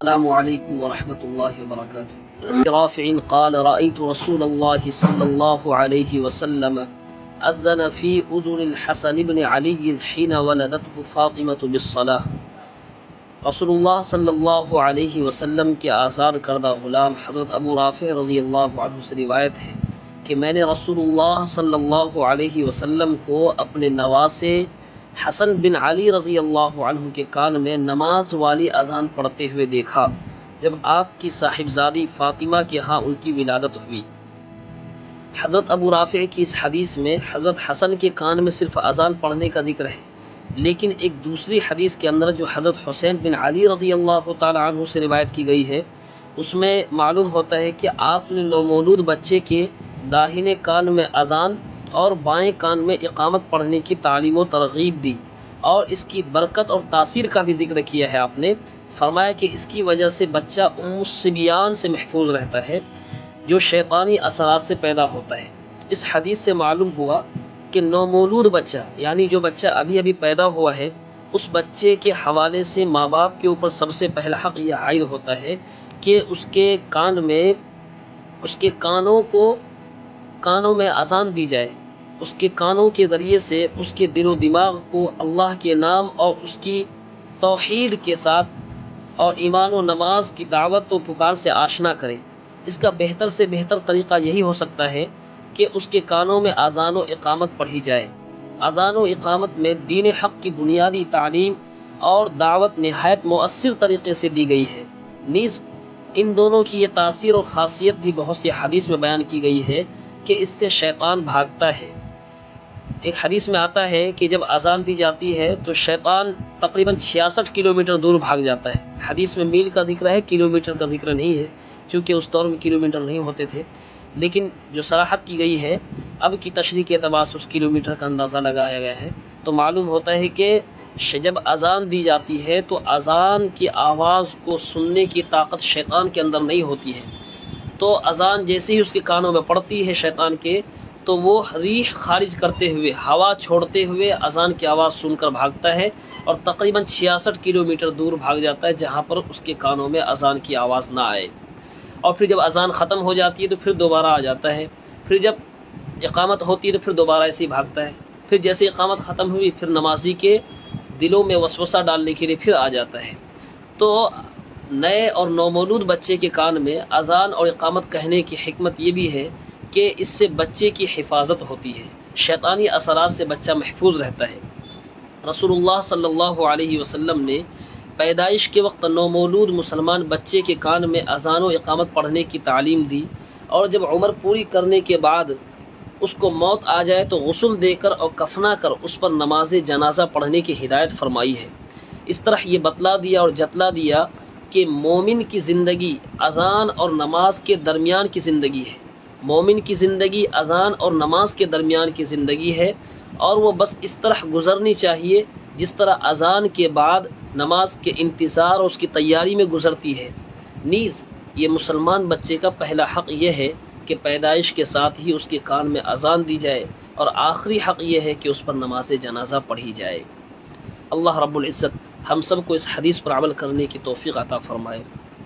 السلام علیکم ورحمۃ اللہ وبرکاتہ۔ رافع قال رأيت رسول الله صلی اللہ علیہ وسلم أذن في أذن الحسن بن علي حين ولدته فاطمة بالصلاة۔ رسول اللہ صلی اللہ علیہ وسلم کے آزاد کردہ غلام حضرت ابو رافع رضی اللہ عنہ سے روایت ہے کہ میں نے رسول اللہ صلی اللہ علیہ وسلم کو اپنے نواسے حسن بن علی رضی اللہ عنہ کے کان میں نماز والی اذان پڑھتے ہوئے دیکھا جب آپ کی صاحبزادی فاطمہ کے ہاں ان کی ولادت ہوئی۔ حضرت ابو رافع کی اس حدیث میں حضرت حسن کے کان میں صرف اذان پڑھنے کا ذکر ہے، لیکن ایک دوسری حدیث کے اندر جو حضرت حسین بن علی رضی اللہ تعالی عنہ سے روایت کی گئی ہے اس میں معلوم ہوتا ہے کہ آپ نے نومولود بچے کے داہنے کان میں اذان اور بائیں کان میں اقامت پڑھنے کی تعلیم و ترغیب دی، اور اس کی برکت اور تاثیر کا بھی ذکر کیا ہے۔ آپ نے فرمایا کہ اس کی وجہ سے بچہ ام الصبیان سے محفوظ رہتا ہے جو شیطانی اثرات سے پیدا ہوتا ہے۔ اس حدیث سے معلوم ہوا کہ نومولود بچہ یعنی جو بچہ ابھی پیدا ہوا ہے اس بچے کے حوالے سے ماں باپ کے اوپر سب سے پہلا حق یہ عائد ہوتا ہے کہ اس کے کانوں میں اذان دی جائے، اس کے کانوں کے ذریعے سے اس کے دل و دماغ کو اللہ کے نام اور اس کی توحید کے ساتھ اور ایمان و نماز کی دعوت و پکار سے آشنا کرے۔ اس کا بہتر سے بہتر طریقہ یہی ہو سکتا ہے کہ اس کے کانوں میں اذان و اقامت پڑھی جائے۔ اذان و اقامت میں دین حق کی بنیادی تعلیم اور دعوت نہایت مؤثر طریقے سے دی گئی ہے۔ نیز ان دونوں کی یہ تاثیر اور خاصیت بھی بہت سی حدیث میں بیان کی گئی ہے کہ اس سے شیطان بھاگتا ہے۔ ایک حدیث میں آتا ہے کہ جب اذان دی جاتی ہے تو شیطان تقریباً 66 کلومیٹر دور بھاگ جاتا ہے۔ حدیث میں میل کا ذکر ہے، کلومیٹر کا ذکر نہیں ہے، چونکہ اس دور میں کلومیٹر نہیں ہوتے تھے، لیکن جو صراحت کی گئی ہے اب کی تشریح کے اعتبار سے اس کلومیٹر کا اندازہ لگایا گیا ہے، تو معلوم ہوتا ہے کہ جب اذان دی جاتی ہے تو اذان کی آواز کو سننے کی طاقت شیطان کے اندر نہیں ہوتی ہے، تو اذان جیسے ہی اس کے کانوں میں پڑتی ہے شیطان کے تو وہ ریح خارج کرتے ہوئے ہوا چھوڑتے ہوئے اذان کی آواز سن کر بھاگتا ہے اور تقریباً 66 کلومیٹر دور بھاگ جاتا ہے جہاں پر اس کے کانوں میں اذان کی آواز نہ آئے، اور پھر جب اذان ختم ہو جاتی ہے تو پھر دوبارہ آ جاتا ہے، پھر جب اقامت ہوتی ہے تو پھر دوبارہ ایسے ہی بھاگتا ہے، پھر جیسے اقامت ختم ہوئی پھر نمازی کے دلوں میں وسوسہ ڈالنے کے لیے پھر آ جاتا ہے۔ تو نئے اور نومولود بچے کے کان میں اذان اور اقامت کہنے کی حکمت یہ بھی ہے کہ اس سے بچے کی حفاظت ہوتی ہے، شیطانی اثرات سے بچہ محفوظ رہتا ہے۔ رسول اللہ صلی اللہ علیہ وسلم نے پیدائش کے وقت نومولود مسلمان بچے کے کان میں اذان و اقامت پڑھنے کی تعلیم دی، اور جب عمر پوری کرنے کے بعد اس کو موت آ جائے تو غسل دے کر اور کفنا کر اس پر نماز جنازہ پڑھنے کی ہدایت فرمائی ہے۔ اس طرح یہ بتلا دیا اور جتلا دیا کہ مومن کی زندگی اذان اور نماز کے درمیان کی زندگی ہے، مومن کی زندگی اذان اور نماز کے درمیان کی زندگی ہے، اور وہ بس اس طرح گزرنی چاہیے جس طرح اذان کے بعد نماز کے انتظار اور اس کی تیاری میں گزرتی ہے۔ نیز یہ مسلمان بچے کا پہلا حق یہ ہے کہ پیدائش کے ساتھ ہی اس کے کان میں اذان دی جائے، اور آخری حق یہ ہے کہ اس پر نماز جنازہ پڑھی جائے۔ اللہ رب العزت ہم سب کو اس حدیث پر عمل کرنے کی توفیق عطا فرمائے۔